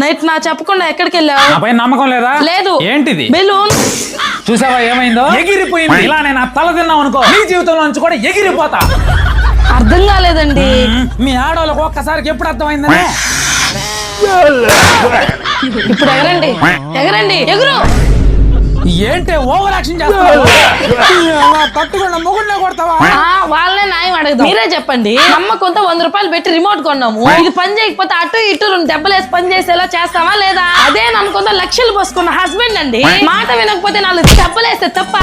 Night నా చెప్పకుండా ఎక్కడికి వెళ్ళావు? నాపై నమ్మకం లేదా? లేదు. ఏంటిది? బెలూన్. చూసావా ఏమైందో? ఎగిరిపోయింది. ఇలా నేను తల తిన్నావు అనుకో, నీ జీవితంలో నుంచి కూడా ఎగిరిపోతా. అర్థం కాలేదండి. మీ ఆడవాళ్ళకు ఒక్కసారికి ఎప్పుడు అర్థమైందని? ఇప్పుడు ఎగరండి, ఎగరండి, ఎగురు. ఏంటి ఓవర్ యాక్షన్ చేస్తావు? తట్టుకుండా మొగుడినే కొడతావా? వాళ్ళనే న్యాయం అడగదు. మీరే చెప్పండి. నమ్మకంతో 100 రూపాయలు పెట్టి రిమోట్ కొన్నాము. ఇది పని చేయకపోతే అటు ఇటు 2 దెబ్బలేసి పని చేసేలా చేస్తావా లేదా? అదే నమ్మకంతో లక్షలు పోసుకున్న హస్బెండ్ అండి. మాట వినకపోతే 4 దెబ్బలేస్తే తప్ప.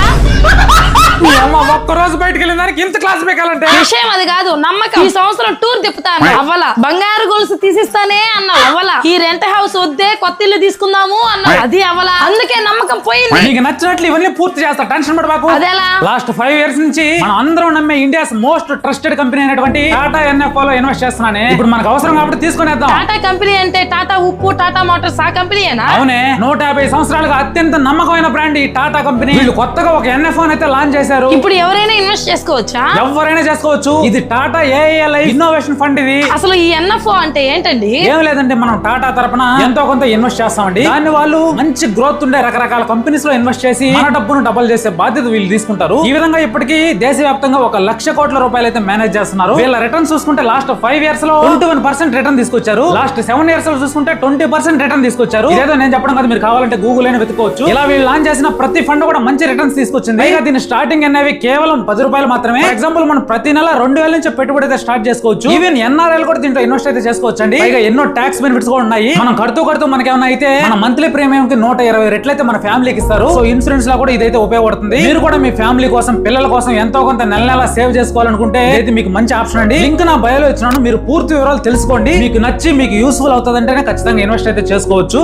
ఒక్కరోజు బయటకు వెళ్ళిన దానికి ఇంత క్లాస్ పెట్టాలంటే విషయం అది కాదు, నమ్మకం. ఈ సంవత్సరం టూర్ తిప్పుతాను అవ్వలా. బంగారు గొలుసు తీసిస్తానే అన్నావు అవ్వలా. ఈ రెంట్ హౌస్ వద్దే కొత్త ఇల్లు తీసుకుందాము అన్నావు, అది అవ్వలా. అందుకే నమ్మకం పోయింది. నీకు నచ్చినట్లు ఇవన్నీ పూర్తి చేస్తా, టెన్షన్ పడబాకు. అదేలా? లాస్ట్ 5 years నుంచి మనం అందరం నమ్మే ఇండియాస్ మోస్ట్ ట్రస్టెడ్ కంపెనీ అయినటువంటి టాటా ఎన్ఎఫ్ఓ లో ఇన్వెస్ట్ చేస్తున్నానే. ఇప్పుడు మనకు అవసరం కాబట్టి తీసుకునేద్దాం. టాటా కంపెనీ అంటే టాటా ఉప్పు, టాటా మోటార్స్ ఆ కంపెనీయేనా? అవునే, 150 సంవత్సరాలుగా అత్యంత నమ్మకమైన బ్రాండ్ ఈ టాటా కంపెనీ. వీళ్ళు కొత్తగా ఒక ఎన్ఎఫ్ఓ అయితే లాంచ్ చేశారు. ఇప్పుడు ఎవరైనా ఇన్వెస్ట్ చేసుకోవచ్చా? ఎవరైనా చేసుకోవచ్చు. ఇది టాటా ఏఐఎల్ఐ ఇన్నోవేషన్ ఫండ్. ఇది అసలు ఈ ఎన్ఎఫ్ఓ అంటే ఏంటండి? ఏం లేదండి, మనం టాటా తరపున ఎంతో కొంత ఇన్వెస్ట్ చేస్తామండి. దాన్ని వాళ్ళు మంచి గ్రోత్ ఉండే రకరకాల కంపెనీస్ లో ఇన్వెస్ట్ చేసి మన డబ్బును డబుల్ చేసే బాధ్యత వీళ్ళు తీసుకుంటారు. ఈ విధంగా ఇప్పటికీ దేశవ్యాప్తంగా 1 లక్ష కోట్ల రూపాయలు అయితే మేనేజ్ చేస్తున్నారు. వీళ్ళ రిటర్న్ చూసుకుంటే లాస్ట్ 5 years లో 21% రిటర్న్ తీసుకొచ్చారు. లాస్ట్ 7 years లో చూసుకుంటే 20% రిటర్న్ తీసుకొచ్చారు. ఇదేదో నేను చెప్పడం కాదు, మీరు కావాలంటే గూగుల్ అయినా వెతుకోవచ్చు. ఇలా వీళ్ళు లాంచ్ చేసిన ప్రతి ఫండ్ కూడా మంచి రిటర్న్స్ తీసుకొచ్చింది. పైగా దీని స్టార్టింగ్ అనేవి కేవలం 10 రూపాయలు మాత్రమే. ఫర్ ఎగ్జాంపుల్ మనం ప్రతి నెల 2000 నుంచి పెట్టుబడి అయితే స్టార్ట్ చేసుకోవచ్చు. ఈవెన్ ఎన్ఆర్ఐలు కూడా దీంట్లో ఇన్వెస్ట్ అయితే చేసుకోవచ్చు అండి. పైగా ఎన్నో ట్యాక్స్ బెనిఫిట్స్ కూడా ఉన్నాయి. మనం కడుతూ మనకి ఏమైనా అయితే మన మంత్లీ ప్రీమియం కి 120 రెట్లు అయితే మన ఫ్యామిలీకి ఇస్తారు. సో ఇన్సూరెన్స్ లో కూడా ఇదైతే ఉపయోగపడుతుంది. మీరు కూడా మీ ఫ్యామిలీ కోసం, పిల్లల కోసం ఎంతో కొంత నెల సేవ్ చేసుకోవాలనుకుంటే ఇది మీకు మంచి ఆప్షన్ అండి. లింక్ నా బయోలో ఇచ్చినాను, మీరు పూర్తి వివరాలు తెలుసుకోండి. మీకు నచ్చి మీకు యూస్ఫుల్ అవుతుంది అంటేనే ఖచ్చితంగా ఇన్వెస్ట్ అయితే చేసుకోవచ్చు.